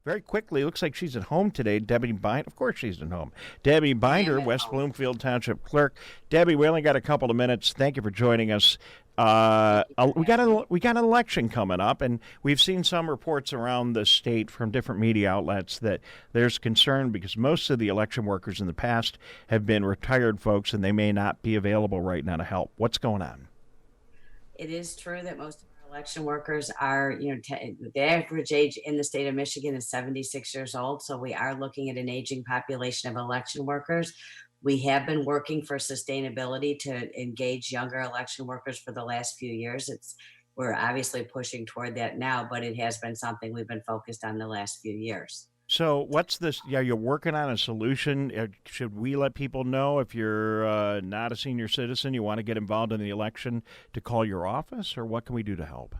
very quickly. Looks like she's at home today. Debbie Binder, of course she's at home. Debbie Binder, West Bloomfield Township Clerk. Debbie, we only got a couple of minutes. Thank you for joining us. We got an election coming up, and we've seen some reports around the state from different media outlets that there's concern because most of the election workers in the past have been retired folks, and they may not be available right now to help. What's going on? It is true that most of our election workers are, the average age in the state of Michigan is 76 years old. So we are looking at an aging population of election workers. We have been working for sustainability to engage younger election workers for the last few years. We're obviously pushing toward that now, but it has been something we've been focused on the last few years. So what's this? Yeah, you're working on a solution. Should we let people know if you're not a senior citizen, you want to get involved in the election to call your office, or what can we do to help?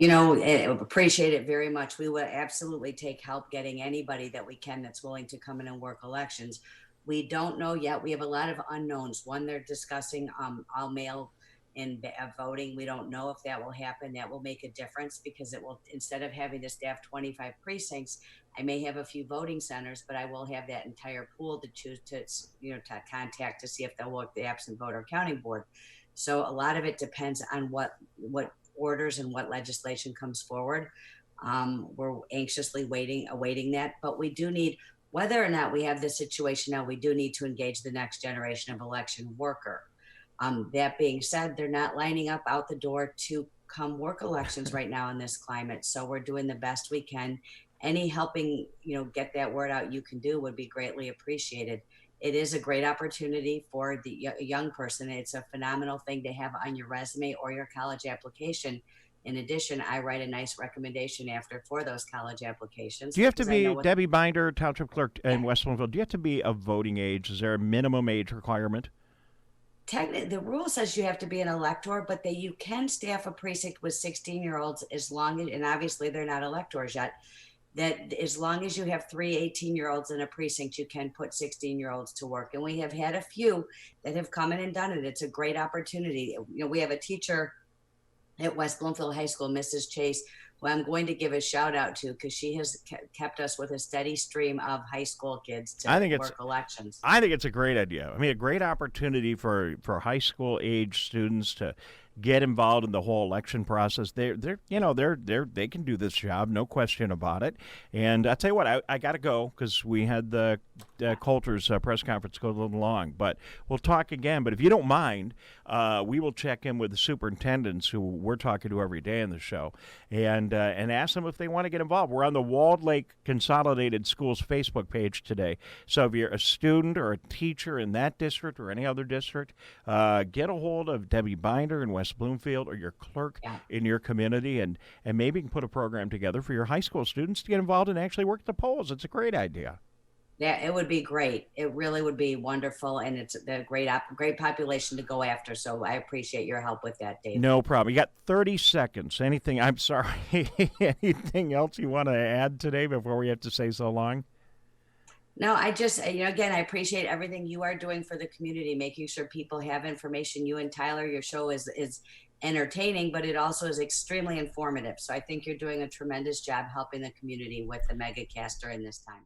Appreciate it very much. We would absolutely take help getting anybody that we can that's willing to come in and work elections. We don't know yet. We have a lot of unknowns. One, they're discussing all mail in voting. We don't know if that will happen. That will make a difference because it will, instead of having to staff 25 precincts, I may have a few voting centers, but I will have that entire pool to choose to contact to see if they'll work the absent voter counting board. So a lot of it depends on what orders and what legislation comes forward. We're anxiously awaiting that, but we do need, whether or not we have this situation now, we do need to engage the next generation of election worker. That being said, they're not lining up out the door to come work elections right now in this climate. So we're doing the best we can. Any helping, get that word out you can do would be greatly appreciated. It is a great opportunity for the young person. It's a phenomenal thing to have on your resume or your college application. In addition, I write a nice recommendation after for those college applications. Do you have to be, Debbie Binder, Township Clerk in West Bloomfield, do you have to be of voting age? Is there a minimum age requirement? Technically, the rule says you have to be an elector, but you can staff a precinct with 16-year-olds as long as, and obviously they're not electors yet, that as long as you have 3 18-year-olds in a precinct, you can put 16-year-olds to work. And we have had a few that have come in and done it. It's a great opportunity. We have a teacher at West Bloomfield High School, Mrs. Chase, who I'm going to give a shout out to because she has kept us with a steady stream of high school kids to work elections. I think it's a great idea. I mean, a great opportunity for high school age students to get involved in the whole election process. They can do this job, no question about it. And I tell you what, I got to go because we had the Coulter's press conference go a little long, but we'll talk again. But if you don't mind, we will check in with the superintendents who we're talking to every day in the show and ask them if they want to get involved. We're on the Walled Lake Consolidated Schools Facebook page today. So if you're a student or a teacher in that district or any other district, get a hold of Debbie Binder in West Bloomfield or your clerk in your community, and maybe you can put a program together for your high school students to get involved and actually work the polls. It's a great idea. Yeah, it would be great. It really would be wonderful, and it's a great population to go after. So I appreciate your help with that, Dave. No problem. You got 30 seconds. Anything? I'm sorry. Anything else you want to add today before we have to say so long? No, I just, again, I appreciate everything you are doing for the community, making sure people have information. You and Tyler, your show is entertaining, but it also is extremely informative. So I think you're doing a tremendous job helping the community with the Megacaster in this time.